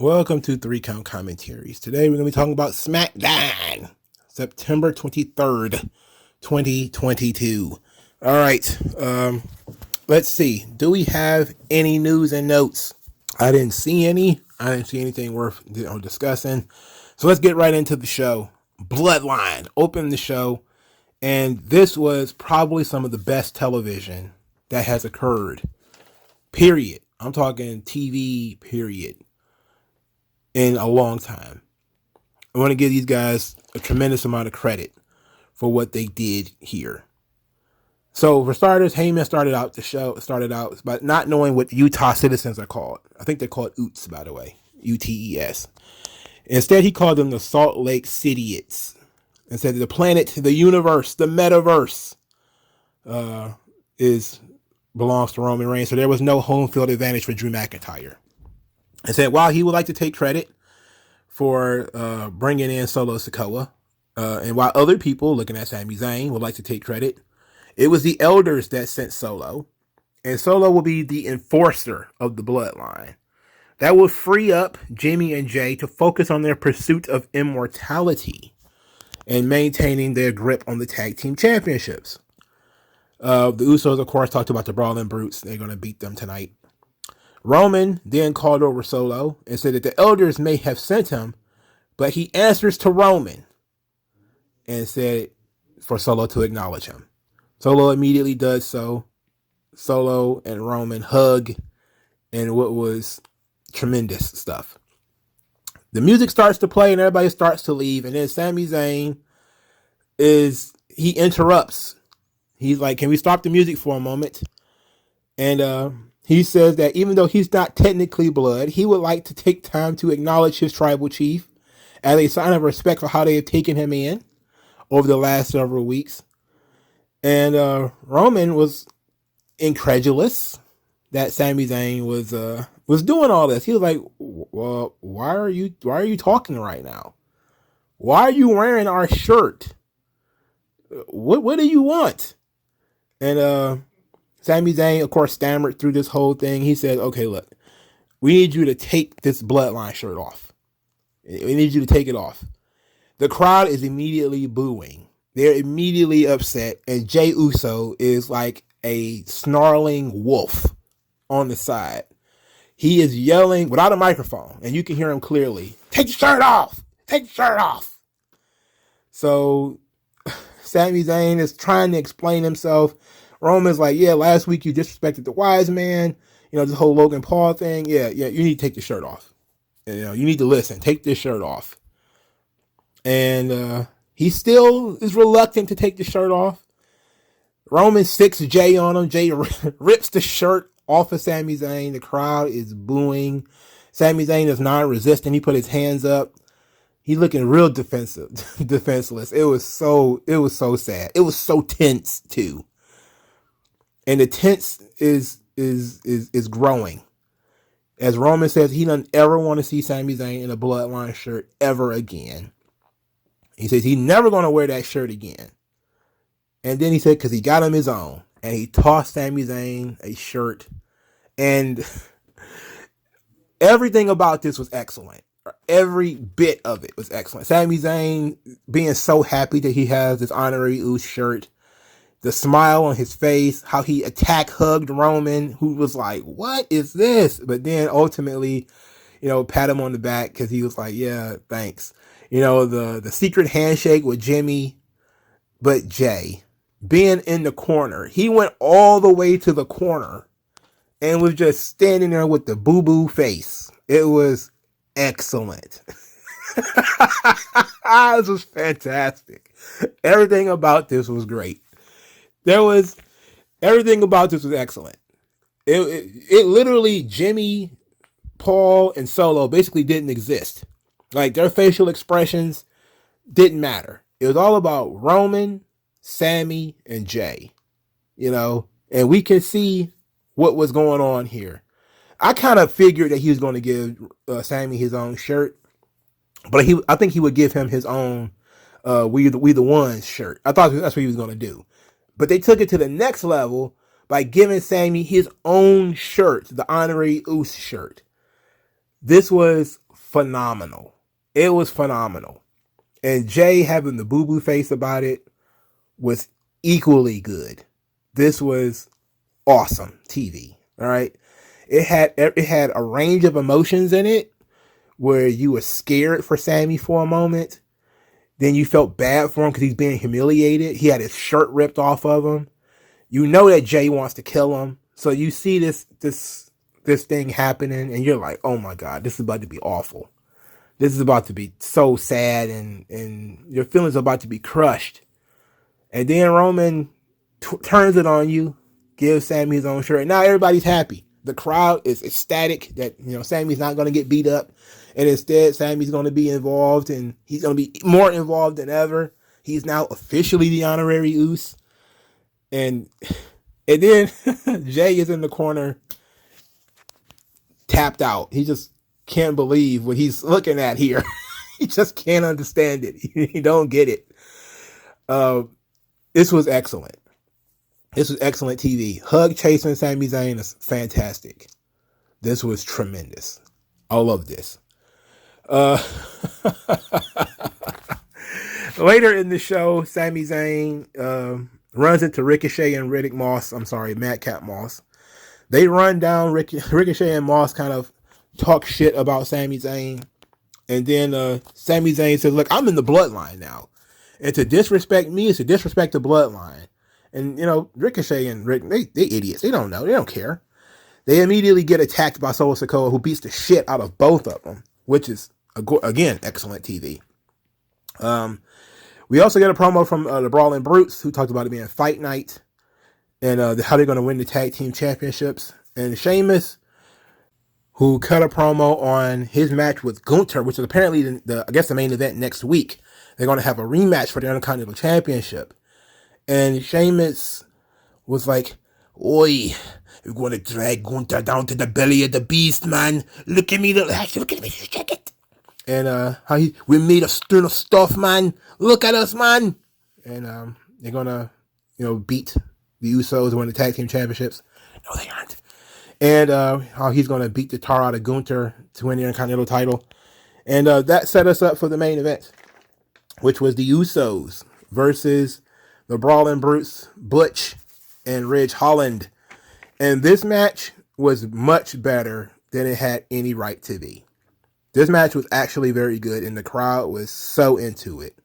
Welcome to Three Count Commentaries. Today we're going to be talking about Smackdown, September 23rd, 2022. All right, let's see. Do we have any news and notes? I didn't see any. I didn't see anything worth discussing. So let's get right into the show. Bloodline opened the show, and this was probably some of the best television that has occurred. Period. I'm talking TV, period. In a long time. I want to give these guys a tremendous amount of credit for what they did here. So for starters, Heyman started out by not knowing what Utah citizens are called. I think they're called Utes, by the way. UTES. Instead, he called them the Salt Lake Cityites. And said the planet, the universe, the metaverse belongs to Roman Reigns. So there was no home field advantage for Drew McIntyre. And said while he would like to take credit for bringing in Solo Sikoa, and while other people, looking at Sami Zayn, would like to take credit, it was the elders that sent Solo, and Solo will be the enforcer of the bloodline. That will free up Jimmy and Jay to focus on their pursuit of immortality and maintaining their grip on the tag team championships. The Usos, of course, talked about the Brawling Brutes. They're going to beat them tonight. Roman then called over Solo and said that the elders may have sent him, but he answers to Roman and said for Solo to acknowledge him. Solo immediately does so. Solo and Roman hug, and what was tremendous stuff. The music starts to play and everybody starts to leave, and then Sami Zayn he interrupts. He's like, "Can we stop the music for a moment?" And he says that even though he's not technically blood, he would like to take time to acknowledge his tribal chief as a sign of respect for how they have taken him in over the last several weeks. And Roman was incredulous that Sami Zayn was doing all this. He was like, "Well, why are you talking right now? Why are you wearing our shirt? What do you want?" And Sami Zayn, of course, stammered through this whole thing. He said, "Okay, look, we need you to take this Bloodline shirt off. We need you to take it off." The crowd is immediately booing. They're immediately upset. And Jey Uso is like a snarling wolf on the side. He is yelling without a microphone, and you can hear him clearly. "Take the shirt off! Take the shirt off!" So Sami Zayn is trying to explain himself. Roman's like, "Yeah, last week you disrespected the wise man. This whole Logan Paul thing. Yeah, you need to take the shirt off. You need to listen. Take this shirt off." And he still is reluctant to take the shirt off. Roman sicks Jay on him. Jay rips the shirt off of Sami Zayn. The crowd is booing. Sami Zayn is non-resistant. He put his hands up. He's looking real defenseless. It was so sad. It was so tense too. And the tense is growing. As Roman says, he doesn't ever want to see Sami Zayn in a Bloodline shirt ever again. He says he's never going to wear that shirt again. And then he said, because he got him his own. And he tossed Sami Zayn a shirt. And everything about this was excellent. Every bit of it was excellent. Sami Zayn being so happy that he has this honorary Uce shirt. The smile on his face, how he hugged Roman, who was like, "What is this?" But then ultimately, pat him on the back because he was like, "Yeah, thanks." The secret handshake with Jimmy, but Jay being in the corner, he went all the way to the corner and was just standing there with the boo-boo face. It was excellent. This was fantastic. Everything about this was great. Everything about this was excellent. It literally, Jimmy, Paul, and Solo basically didn't exist. Like, their facial expressions didn't matter. It was all about Roman, Sammy, and Jay. And we can see what was going on here. I kind of figured that he was going to give Sammy his own shirt, but I think he would give him his own We the Ones shirt. I thought that's what he was going to do. But they took it to the next level by giving Sammy his own shirt, the honorary Uce shirt. This was phenomenal. It was phenomenal. And Jay having the boo-boo face about it was equally good. This was awesome TV. All right. It had a range of emotions in it where you were scared for Sammy for a moment. Then you felt bad for him because he's being humiliated. He had his shirt ripped off of him. You know that Jay wants to kill him. So you see this thing happening and you're like, oh my God, this is about to be awful. This is about to be so sad and your feelings are about to be crushed. And then Roman turns it on you, gives Sammy his own shirt. And now everybody's happy. The crowd is ecstatic that, Sammy's not going to get beat up. And instead, Sammy's going to be involved, and he's going to be more involved than ever. He's now officially the honorary Uce. And then Jay is in the corner, tapped out. He just can't believe what he's looking at here. He just can't understand it. He don't get it. This was excellent. This was excellent TV. Hug chasing Sami Zayn is fantastic. This was tremendous. I love this. Later in the show, Sami Zayn runs into Ricochet and Madcap Moss. They run down Ricochet and Moss, kind of talk shit about Sami Zayn. And then Sami Zayn says, look, I'm in the Bloodline now. And to disrespect me is to disrespect the Bloodline. And, Ricochet and Rick, they idiots. They don't know. They don't care. They immediately get attacked by Solo Sikoa, who beats the shit out of both of them, which is, again, excellent TV. We also get a promo from the Brawling Brutes, who talked about it being fight night and how they're going to win the tag team championships. And Sheamus, who cut a promo on his match with Gunther, which is apparently the main event next week. They're going to have a rematch for the Intercontinental Championship. And Sheamus was like, oi, we're going to drag Gunther down to the belly of the beast, man. Look at me, check it. And we made a stone of stuff, man. Look at us, man. And they're going to, beat the Usos and win the tag team championships. No, they aren't. And how he's going to beat the tar out of Gunther to win the Intercontinental title. And that set us up for the main event, which was the Usos versus the Brawling Brutes, Butch and Ridge Holland. And this match was much better than it had any right to be. This match was actually very good, and the crowd was so into it.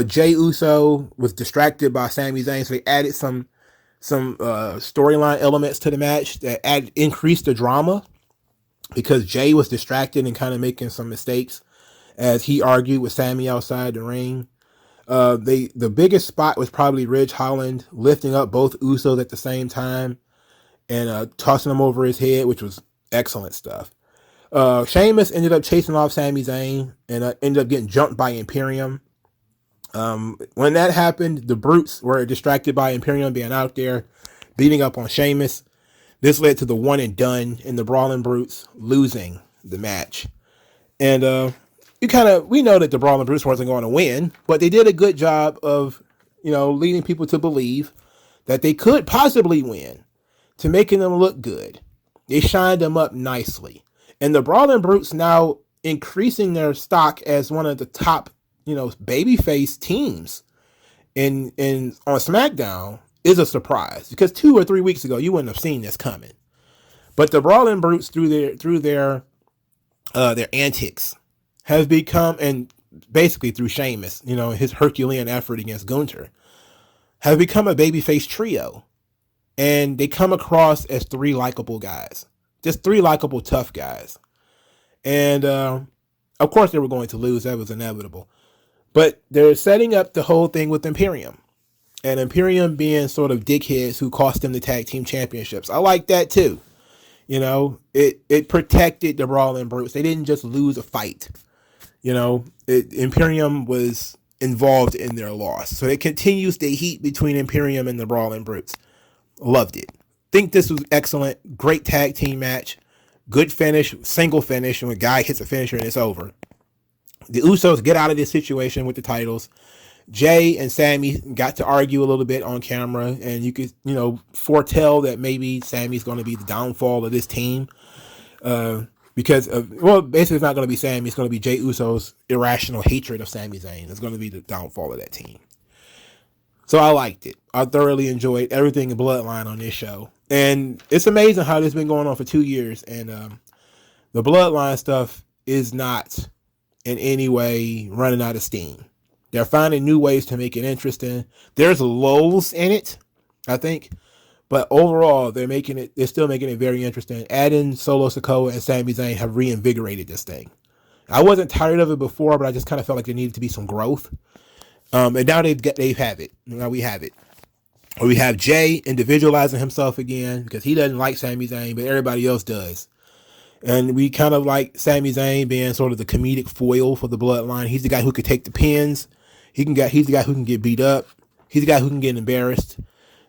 Jey Uso was distracted by Sami Zayn, so they added some storyline elements to the match that increased the drama, because Jey was distracted and kind of making some mistakes as he argued with Sami outside the ring. The biggest spot was probably Ridge Holland lifting up both Usos at the same time and tossing them over his head, which was excellent stuff. Sheamus ended up chasing off Sami Zayn and ended up getting jumped by Imperium. When that happened, the Brutes were distracted by Imperium being out there beating up on Sheamus. This led to the one and done in the Brawling Brutes losing the match. And we know that the Brawling Brutes wasn't going to win, but they did a good job of, leading people to believe that they could possibly win, to making them look good. They shined them up nicely. And the Brawling Brutes now increasing their stock as one of the top, babyface teams in on SmackDown is a surprise, because 2 or 3 weeks ago you wouldn't have seen this coming. But the Brawling Brutes through their antics have become, and basically through Sheamus, his Herculean effort against Gunther, have become a babyface trio. And they come across as 3 likable guys. Just 3 likable, tough guys. And, of course they were going to lose. That was inevitable. But they're setting up the whole thing with Imperium. And Imperium being sort of dickheads who cost them the tag team championships. I like that too. It protected the Brawling Brutes. They didn't just lose a fight. Imperium was involved in their loss. So it continues the heat between Imperium and the Brawling Brutes. Loved it. Think this was excellent. Great tag team match. Good finish. Single finish. When a guy hits a finisher and it's over. The Usos get out of this situation with the titles. Jey and Sami got to argue a little bit on camera, and you could, foretell that maybe Sami's going to be the downfall of this team. because well, basically it's not going to be Sami. It's going to be Jey Uso's irrational hatred of Sami Zayn. It's going to be the downfall of that team. So I liked it. I thoroughly enjoyed everything in Bloodline on this show. And it's amazing how this has been going on for 2 years. And the Bloodline stuff is not in any way running out of steam. They're finding new ways to make it interesting. There's lulls in it, I think. But overall, they're still making it very interesting. Adding Solo Sikoa and Sami Zayn have reinvigorated this thing. I wasn't tired of it before, but I just kind of felt like there needed to be some growth. And now they have it. Now we have it. We have Jay individualizing himself again because he doesn't like Sami Zayn, but everybody else does. And we kind of like Sami Zayn being sort of the comedic foil for the Bloodline. He's the guy who could take the pins. He's the guy who can get beat up. He's the guy who can get embarrassed.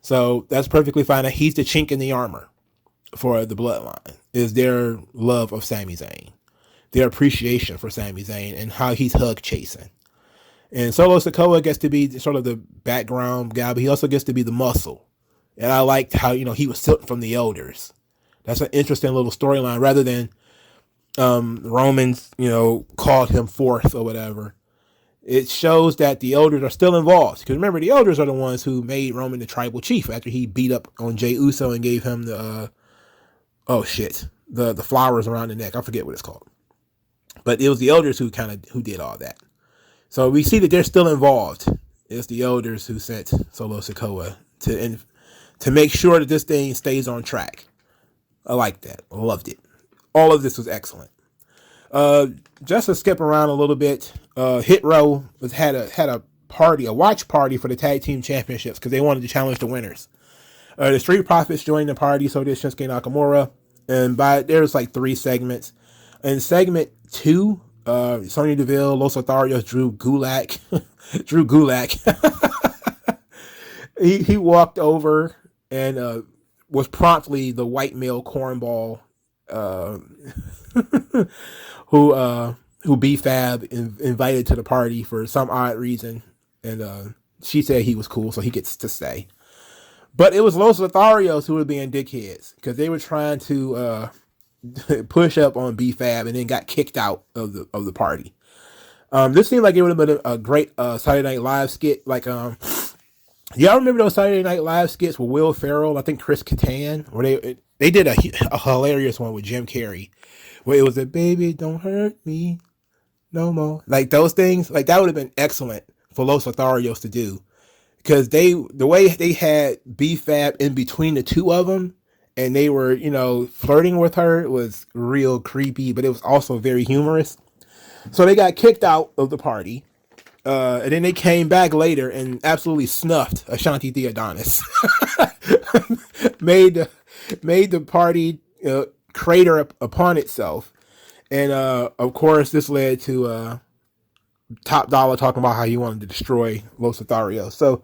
So that's perfectly fine. He's the chink in the armor for the Bloodline, is their love of Sami Zayn, their appreciation for Sami Zayn and how he's hug chasing. And Solo Sikoa gets to be sort of the background guy, but he also gets to be the muscle. And I liked how, he was silting from the elders. That's an interesting little storyline rather than Roman's, called him forth or whatever. It shows that the elders are still involved. Because remember, the elders are the ones who made Roman the tribal chief after he beat up on Jey Uso and gave him the flowers around the neck. I forget what it's called. But it was the elders who did all that. So we see that they're still involved. It's the elders who sent Solo Sikoa to make sure that this thing stays on track. I like that. I loved it. All of this was excellent. Just to skip around a little bit, Hit Row had a watch party for the tag team championships because they wanted to challenge the winners. The Street Profits joined the party, so did Shinsuke Nakamura, and there's like 3 segments. In segment 2, Sonya Deville, Los Lotharios, Drew Gulak. he walked over and was promptly the white male cornball who B-Fab invited to the party for some odd reason. And she said he was cool, so he gets to stay. But it was Los Lotharios who were being dickheads because they were trying to push up on B-Fab and then got kicked out of the party. This seemed like it would have been a great Saturday Night Live skit. Like, y'all remember those Saturday Night Live skits with Will Ferrell, I think Chris Kattan, where they did a hilarious one with Jim Carrey, where it was a baby, don't hurt me no more. Like those things, like that would have been excellent for Los Lotharios to do. Because the way they had B-Fab in between the two of them, and they were, flirting with her, was real creepy, but it was also very humorous. So they got kicked out of the party. And then they came back later and absolutely snuffed Ashanti Theodonis. made the party crater upon itself. And of course, this led to Top Dollar talking about how he wanted to destroy Los Lotharios. So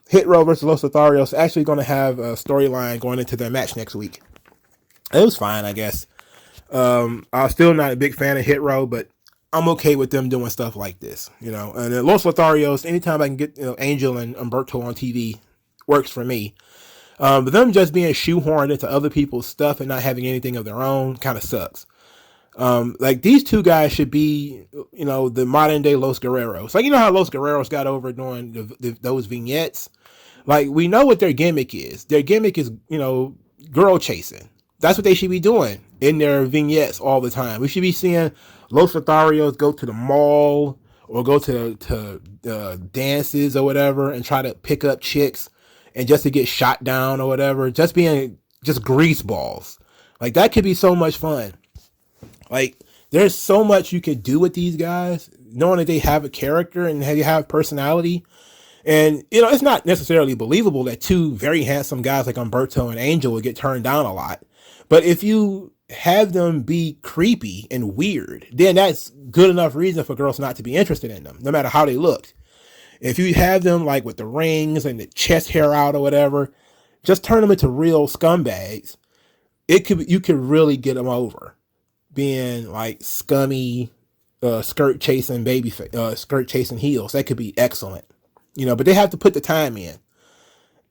Hit Row versus Los Lotharios actually going to have a storyline going into their match next week. It was fine, I guess. I'm still not a big fan of Hit Row, but I'm okay with them doing stuff like this, And Los Lotharios, anytime I can get Angel and Humberto on TV, works for me. But them just being shoehorned into other people's stuff and not having anything of their own kind of sucks. Like these two guys should be, the modern day Los Guerreros. Like, how Los Guerreros got over doing those vignettes. Like, we know what their gimmick is. Their gimmick is, girl chasing. That's what they should be doing in their vignettes all the time. We should be seeing Los Lotharios go to the mall or go to dances or whatever and try to pick up chicks and just to get shot down or whatever. Just being grease balls. Like, that could be so much fun. Like, there's so much you could do with these guys, knowing that they have a character and they have personality. And, it's not necessarily believable that two very handsome guys like Humberto and Angel would get turned down a lot. But if you have them be creepy and weird, then that's good enough reason for girls not to be interested in them, no matter how they looked. If you have them like with the rings and the chest hair out or whatever, just turn them into real scumbags. You could really get them over. Being like scummy, skirt chasing heels. That could be excellent, but they have to put the time in.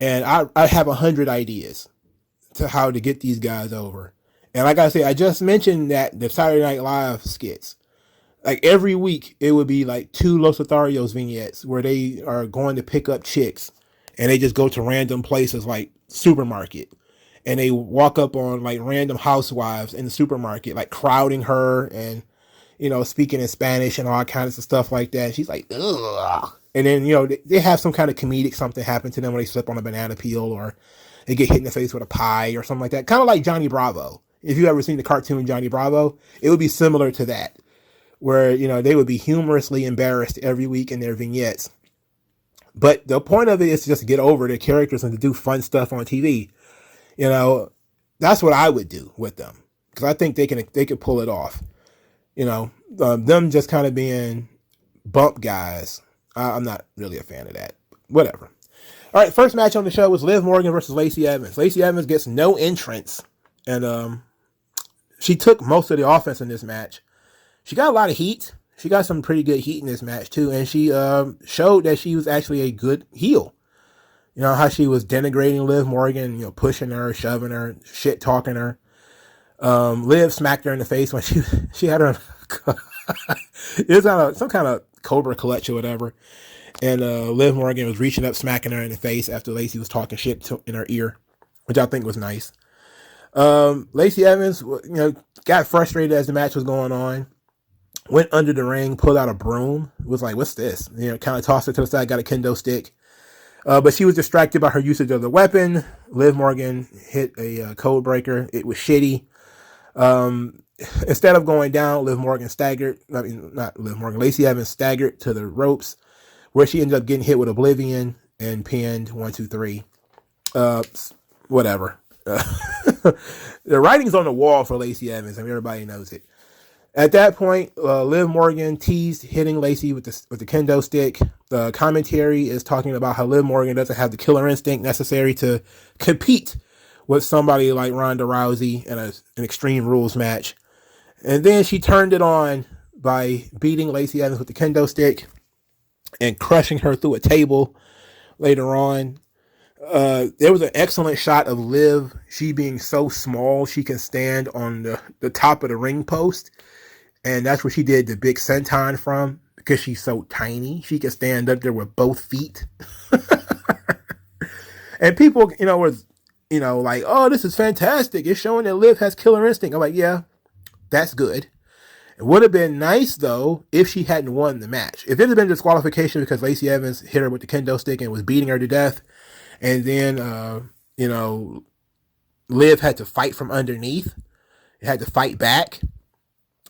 And I have 100 ideas to how to get these guys over. And like I said, I just mentioned that the Saturday Night Live skits, like every week, it would be like 2 Los Lotharios vignettes where they are going to pick up chicks and they just go to random places like supermarket and they walk up on like random housewives in the supermarket, like crowding her and, you know, speaking in Spanish and all kinds of stuff like that. She's like, ugh. And then, you know, they have some kind of comedic something happen to them when they slip on a banana peel or they get hit in the face with a pie or something like that. Kind of like Johnny Bravo. If you've ever seen the cartoon Johnny Bravo, it would be similar to that, where, you know, they would be humorously embarrassed every week in their vignettes. But the point of it is to just get over their characters and to do fun stuff on TV. You know, that's what I would do with them, because I think they can pull it off. You know, them just kind of being bump guys, I'm not really a fan of that. Whatever. All right, first match on the show was Liv Morgan versus Lacey Evans. Lacey Evans gets no entrance, and she took most of the offense in this match. She got a lot of heat. She got some pretty good heat in this match too, and she showed that she was actually a good heel. You know, how she was denigrating Liv Morgan, you know, pushing her, shoving her, shit talking her. Liv smacked her in the face when she had her. It was on some kind of Cobra clutch or whatever, and Liv Morgan was reaching up, smacking her in the face after Lacey was talking shit in her ear, which I think was nice. Lacey Evans, you know, got frustrated as the match was going on. Went under the ring, pulled out a broom. Was like, "What's this?" You know, kind of tossed it to the side. Got a kendo stick. But she was distracted by her usage of the weapon. Liv Morgan hit a code breaker. It was shitty. Instead of going down, Lacey Evans staggered to the ropes, where she ended up getting hit with Oblivion and pinned 1, 2, 3. Whatever. The writing's on the wall for Lacey Evans. I mean, everybody knows it. At that point, Liv Morgan teased hitting Lacey with the kendo stick. The commentary is talking about how Liv Morgan doesn't have the killer instinct necessary to compete with somebody like Ronda Rousey in an Extreme Rules match. And then she turned it on by beating Lacey Evans with the kendo stick and crushing her through a table later on. There was an excellent shot of Liv, she being so small she can stand on the top of the ring post. And that's where she did the big senton from, because she's so tiny. She can stand up there with both feet. And people, you know, was, you know, like, oh, this is fantastic. It's showing that Liv has killer instinct. I'm like, yeah, that's good. It would have been nice, though, if she hadn't won the match. If it had been disqualification because Lacey Evans hit her with the kendo stick and was beating her to death, and then, you know, Liv had to fight from underneath, had to fight back,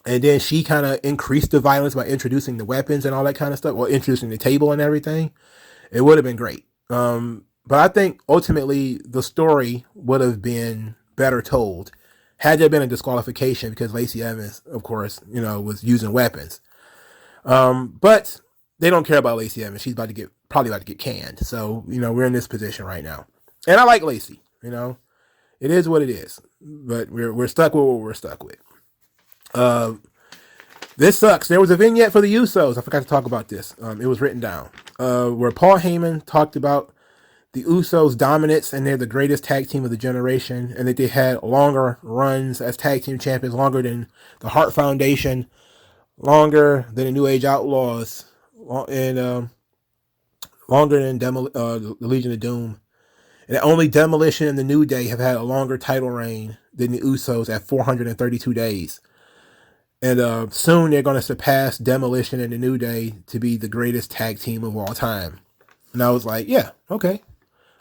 and then she kind of increased the violence by introducing the weapons and all that kind of stuff, or introducing the table and everything, it would have been great. But I think ultimately the story would have been better told had there been a disqualification, because Lacey Evans, of course, you know, was using weapons. But they don't care about Lacey Evans. She's probably about to get canned. So, you know, we're in this position right now. And I like Lacey, you know. It is what it is. But we're stuck with what we're stuck with. This sucks. There was a vignette for the Usos. I forgot to talk about this. It was written down. Where Paul Heyman talked about the Usos' dominance, and they're the greatest tag team of the generation, and that they had longer runs as tag team champions, longer than the Hart Foundation, longer than the New Age Outlaws, and longer than the Legion of Doom. And only Demolition and the New Day have had a longer title reign than the Usos at 432 days. And soon they're going to surpass Demolition and the New Day to be the greatest tag team of all time. And I was like, yeah, okay.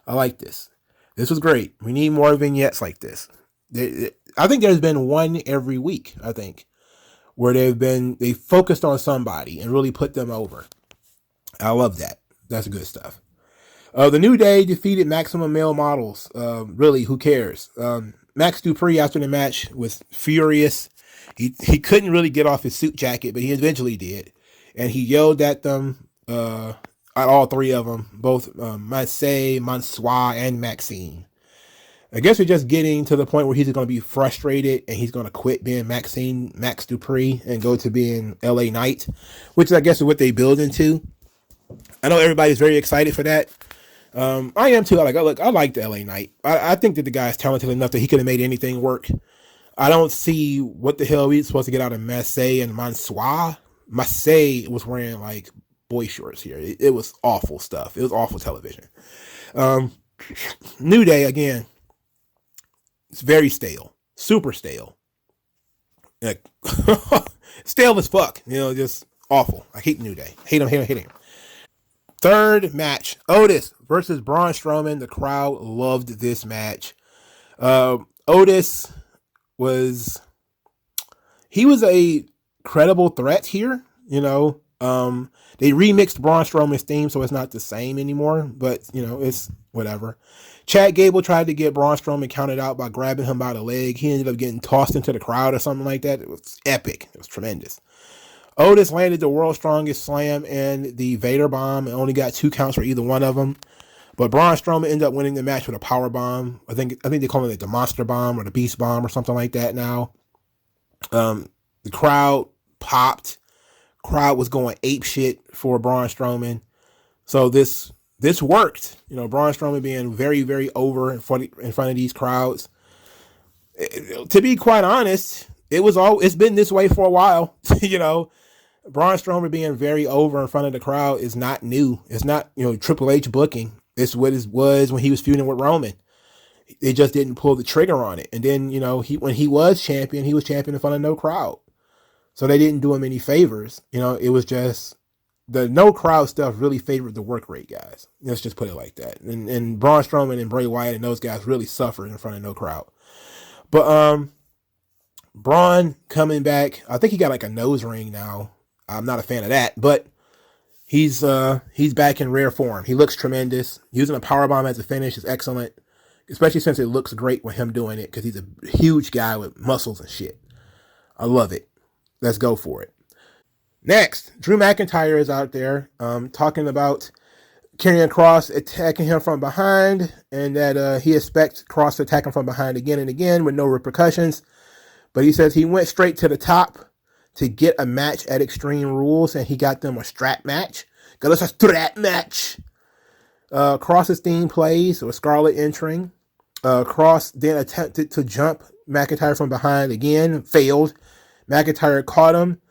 I like this. This was great. We need more vignettes like this. I think there's been one every week, I think, where they focused on somebody and really put them over. I love that. That's good stuff. The New Day defeated Maximum Male Models. Really, who cares? Max Dupree, after the match, was furious. He couldn't really get off his suit jacket, but he eventually did. And he yelled at them, at all three of them, both Marseille, Mansois, and Maxine. I guess we're just getting to the point where he's going to be frustrated and he's going to quit being Max Dupree, and go to being LA Knight, which I guess is what they build into. I know everybody's very excited for that. I am too. I like the LA Knight. I think that the guy is talented enough that he could have made anything work. I don't see what the hell we supposed to get out of Massey and Mansois. Massey was wearing like boy shorts here. It was awful stuff. It was awful television. Um, New Day again. It's very stale, super stale, like stale as fuck. Just awful. I hate New Day. Hate him. Third match: Otis versus Braun Strowman. The crowd loved this match. Otis was a credible threat here. They remixed Braun Strowman's theme, so it's not the same anymore. But it's whatever. Chad Gable tried to get Braun Strowman counted out by grabbing him by the leg. He ended up getting tossed into the crowd or something like that. It was epic. It was tremendous. Otis landed the world's strongest slam and the Vader bomb and only got 2 counts for either one of them. But Braun Strowman ended up winning the match with a power bomb. I think they call it the Monster Bomb or the Beast Bomb or something like that now. The crowd popped. Crowd was going ape shit for Braun Strowman. So this worked. Braun Strowman being very, very over in front of these crowds. To be quite honest, it's been this way for a while. Braun Strowman being very over in front of the crowd is not new. It's not, Triple H booking. It's what it was when he was feuding with Roman. They just didn't pull the trigger on it. And then, when he was champion in front of no crowd. So they didn't do him any favors. It was just the no crowd stuff really favored the work rate guys. Let's just put it like that. And Braun Strowman and Bray Wyatt and those guys really suffered in front of no crowd. But Braun coming back, I think he got like a nose ring now. I'm not a fan of that, but he's back in rare form. He looks tremendous. Using a powerbomb as a finish is excellent, especially since it looks great with him doing it because he's a huge guy with muscles and shit. I love it. Let's go for it. Next, Drew McIntyre is out there talking about Karrion Kross attacking him from behind and that he expects Kross to attack him from behind again and again with no repercussions. But he says he went straight to the top to get a match at Extreme Rules and he got them a strap match. Got us a strap match. Kross's theme plays with Scarlett entering. Kross then attempted to jump McIntyre from behind again, failed. McIntyre caught him,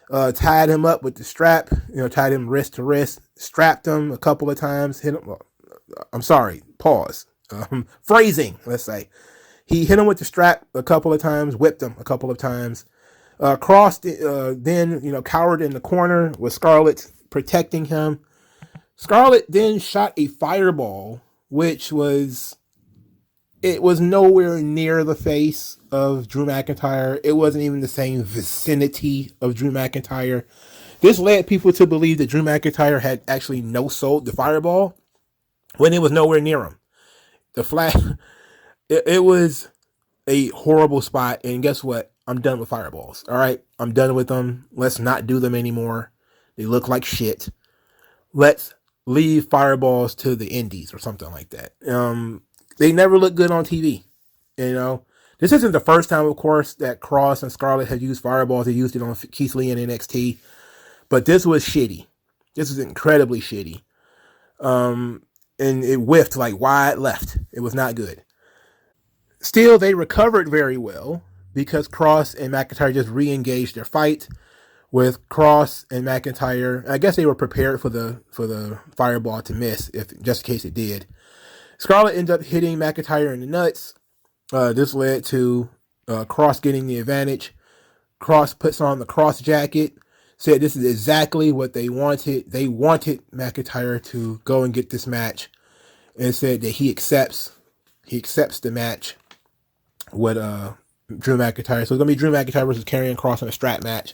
tied him up with the strap, tied him wrist to wrist, strapped him a couple of times, hit him. I'm sorry, pause. Phrasing, let's say. He hit him with the strap a couple of times, whipped him a couple of times. Kross then, cowered in the corner with Scarlett protecting him. Scarlett then shot a fireball, which was nowhere near the face of Drew McIntyre. It wasn't even the same vicinity of Drew McIntyre. This led people to believe that Drew McIntyre had actually no-sold the fireball when it was nowhere near him. The flash, it was a horrible spot. And guess what? I'm done with fireballs. All right? I'm done with them. Let's not do them anymore. They look like shit. Let's leave fireballs to the indies or something like that. They never look good on TV. This isn't the first time, of course, that Kross and Scarlett have used fireballs. They used it on Keith Lee in NXT. But this was shitty. This was incredibly shitty. And it whiffed like wide left. It was not good. Still, they recovered very well because Kross and McIntyre just re-engaged their fight with Kross and McIntyre. I guess they were prepared for the fireball to miss, just in case it did. Scarlett ends up hitting McIntyre in the nuts. This led to Kross getting the advantage. Kross puts on the Kross jacket, said this is exactly what they wanted. They wanted McIntyre to go and get this match, and said that he accepts the match with Drew McIntyre. So it's going to be Drew McIntyre versus Karrion Kross in a strap match.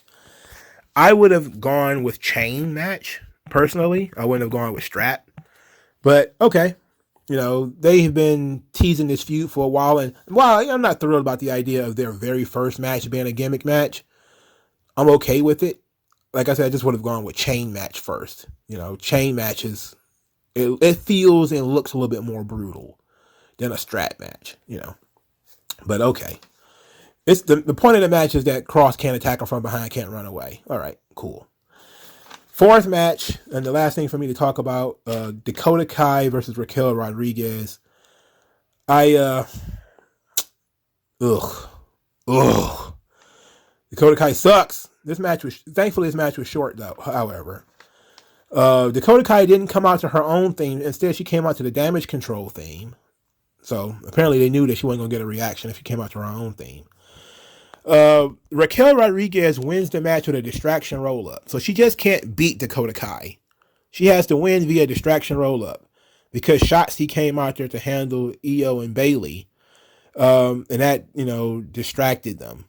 I would have gone with chain match, personally. I wouldn't have gone with strap. But, okay. They've been teasing this feud for a while. And while I'm not thrilled about the idea of their very first match being a gimmick match, I'm okay with it. Like I said, I just would have gone with chain match first. Chain matches, it feels and looks a little bit more brutal than a strap match, But okay. It's the point of the match is that Kross can't attack him from behind, can't run away. All right, cool. Fourth match, and the last thing for me to talk about, Dakota Kai versus Raquel Rodriguez. Ugh. Dakota Kai sucks. Thankfully this match was short though, however. Dakota Kai didn't come out to her own theme. Instead, she came out to the Damage Control theme. So apparently they knew that she wasn't going to get a reaction if she came out to her own theme. Raquel Rodriguez wins the match with a distraction roll-up. So she just can't beat Dakota Kai. She has to win via distraction roll-up because Shotzi came out there to handle Io and Bayley. And that, distracted them.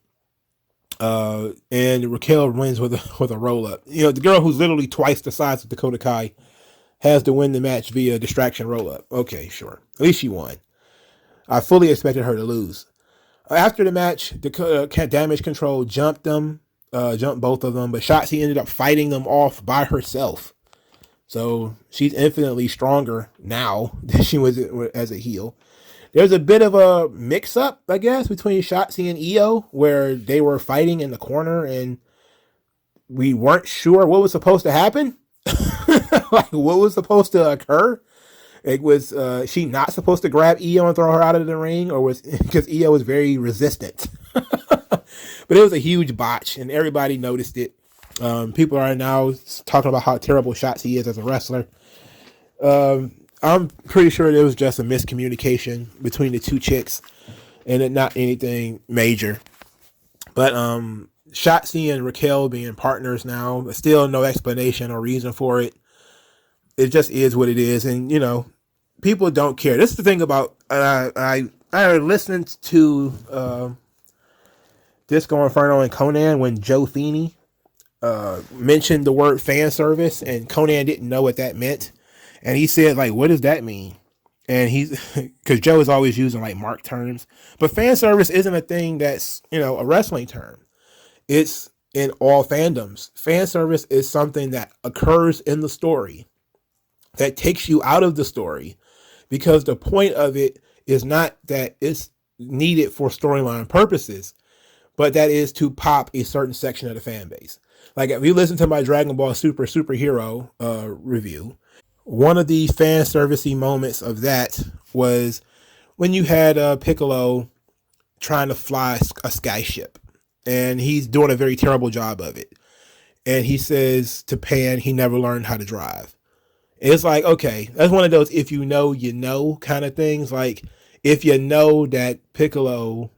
And Raquel wins with a roll-up. The girl who's literally twice the size of Dakota Kai has to win the match via distraction roll-up. Okay, sure. At least she won. I fully expected her to lose. After the match, Damage Control jumped both of them, but Shotzi ended up fighting them off by herself. So she's infinitely stronger now than she was as a heel. There's a bit of a mix-up, I guess, between Shotzi and Io, where they were fighting in the corner, and we weren't sure what was supposed to happen. Like, what was supposed to occur? It was she not supposed to grab Io and throw her out of the ring, or was because Io was very resistant? But it was a huge botch, and everybody noticed it. People are now talking about how terrible Shotzi is as a wrestler. I'm pretty sure it was just a miscommunication between the two chicks, and not anything major. But Shotzi and Raquel being partners now, but still no explanation or reason for it. It just is what it is, and people don't care. This is the thing about I listened to Disco Inferno and Conan when Joe Feeney mentioned the word fan service, and Conan didn't know what that meant, and he said, like, what does that mean? And because Joe is always using like mark terms, but fan service isn't a thing that's a wrestling term. It's in all fandoms. Fan service is something that occurs in the story that takes you out of the story, because the point of it is not that it's needed for storyline purposes, but that is to pop a certain section of the fan base. Like, if you listen to my Dragon Ball Superhero review, one of the fan servicey moments of that was when you had Piccolo trying to fly a skyship, and he's doing a very terrible job of it. And he says to Pan, he never learned how to drive. It's like, okay, that's one of those if you know kind of things. Like, if you know that Piccolo,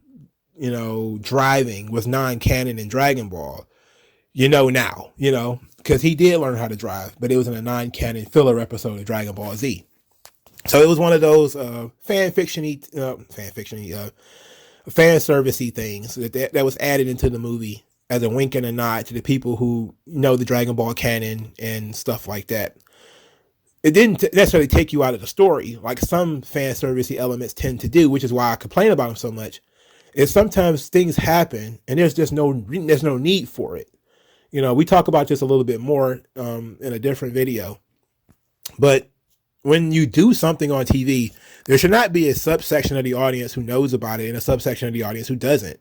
driving was non-canon in Dragon Ball, now, because he did learn how to drive, but it was in a non-canon filler episode of Dragon Ball Z. So it was one of those fan servicey things that was added into the movie as a wink and a nod to the people who know the Dragon Ball canon and stuff like that. It didn't necessarily take you out of the story like some fan servicey elements tend to do, which is why I complain about them so much. Is sometimes things happen and there's no need for it. We talk about this a little bit more in a different video. But when you do something on TV, there should not be a subsection of the audience who knows about it and a subsection of the audience who doesn't.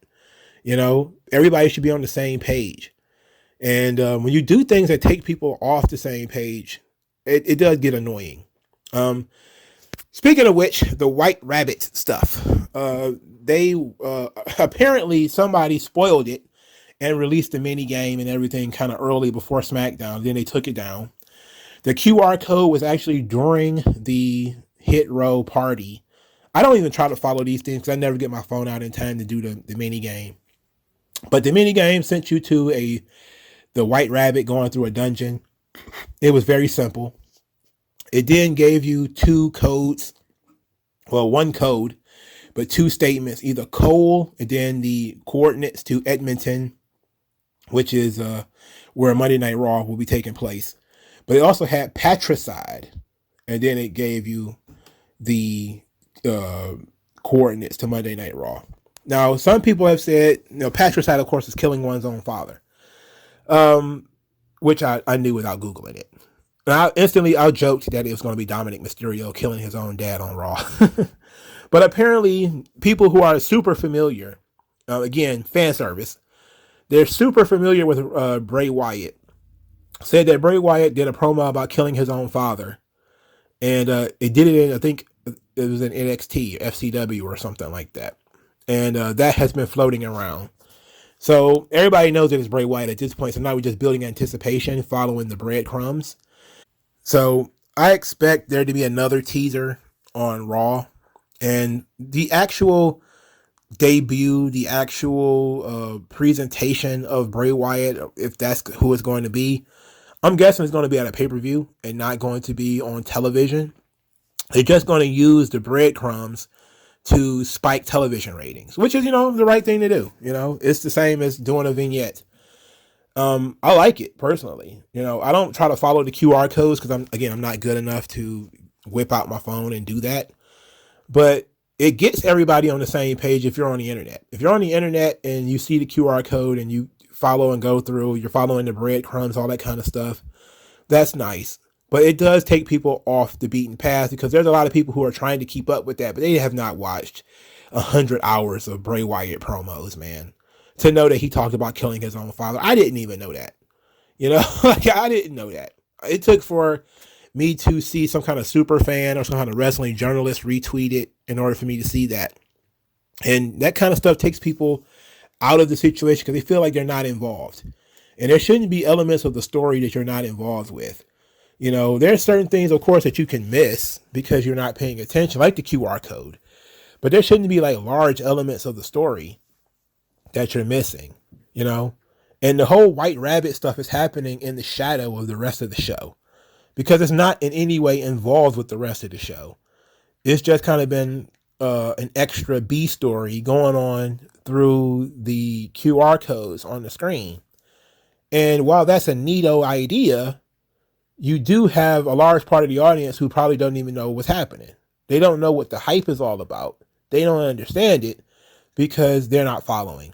Everybody should be on the same page. And when you do things that take people off the same page, it does get annoying. Speaking of which, the White Rabbit stuff, they apparently somebody spoiled it and released the mini game and everything kind of early before SmackDown. Then they took it down. The QR code was actually during the Hit Row party. I don't even try to follow these things because I never get my phone out in time to do the mini game. But the mini game sent you to the White Rabbit going through a dungeon. It was very simple. It then gave you two codes. Well, one code, but two statements, either Cole and then the coordinates to Edmonton, which is where Monday Night Raw will be taking place. But it also had patricide, and then it gave you the coordinates to Monday Night Raw. Now, some people have said, patricide, of course, is killing one's own father, which I knew without Googling it. And I joked that it was going to be Dominic Mysterio killing his own dad on Raw. But apparently, people who are super familiar, again, fan service, they're super familiar with Bray Wyatt, said that Bray Wyatt did a promo about killing his own father. And it did it in, I think it was in NXT, FCW or something like that. And that has been floating around. So everybody knows that it's Bray Wyatt at this point. So now we're just building anticipation, following the breadcrumbs. So I expect there to be another teaser on Raw. And the actual debut, the actual presentation of Bray Wyatt, if that's who it's going to be, I'm guessing it's going to be at a pay-per-view and not going to be on television. They're just going to use the breadcrumbs to spike television ratings, which is, the right thing to do. It's the same as doing a vignette. I like it personally. I don't try to follow the QR codes because I'm not good enough to whip out my phone and do that. But it gets everybody on the same page if you're on the internet. If you're on the internet and you see the QR code and you follow and go through, you're following the breadcrumbs, all that kind of stuff, that's nice. But it does take people off the beaten path because there's a lot of people who are trying to keep up with that, but they have not watched 100 hours of Bray Wyatt promos, man, to know that he talked about killing his own father. I didn't even know that. I didn't know that. It took for me to see some kind of super fan or some kind of wrestling journalist retweet it in order for me to see that. And that kind of stuff takes people out of the situation because they feel like they're not involved. And there shouldn't be elements of the story that you're not involved with. There's certain things, of course, that you can miss because you're not paying attention, like the QR code. But there shouldn't be like large elements of the story that you're missing, And the whole White Rabbit stuff is happening in the shadow of the rest of the show because it's not in any way involved with the rest of the show. It's just kind of been an extra B story going on through the QR codes on the screen. And while that's a neato idea, you do have a large part of the audience who probably don't even know what's happening. They don't know what the hype is all about. They don't understand it because they're not following.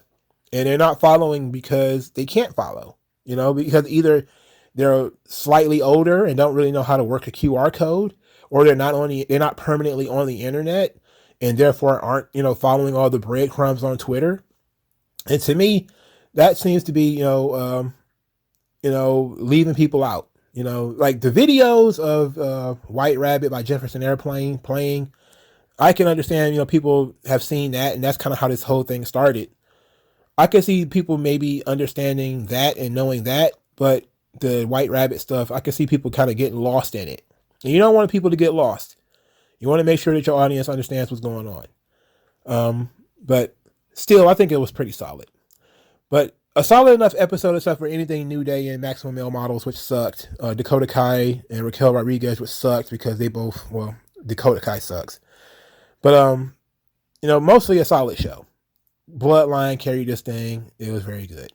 And they're not following because they can't follow, because either they're slightly older and don't really know how to work a QR code, or they're not permanently on the internet and therefore aren't, following all the breadcrumbs on Twitter. And to me, that seems to be, leaving people out. Like the videos of White Rabbit by Jefferson Airplane playing, I can understand, people have seen that, and that's kind of how this whole thing started. I can see people maybe understanding that and knowing that, but the White Rabbit stuff, I can see people kind of getting lost in it. And you don't want people to get lost. You want to make sure that your audience understands what's going on. But still, I think it was pretty solid. But a solid enough episode except for anything New Day and Maximum Male Models, which sucked. Dakota Kai and Raquel Rodriguez, which sucked because Dakota Kai sucks. But, mostly a solid show. Bloodline carried this thing. It was very good.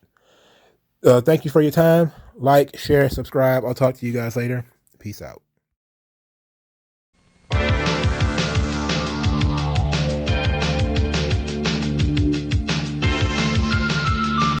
Thank you for your time. Like, share, subscribe. I'll talk to you guys later. Peace out.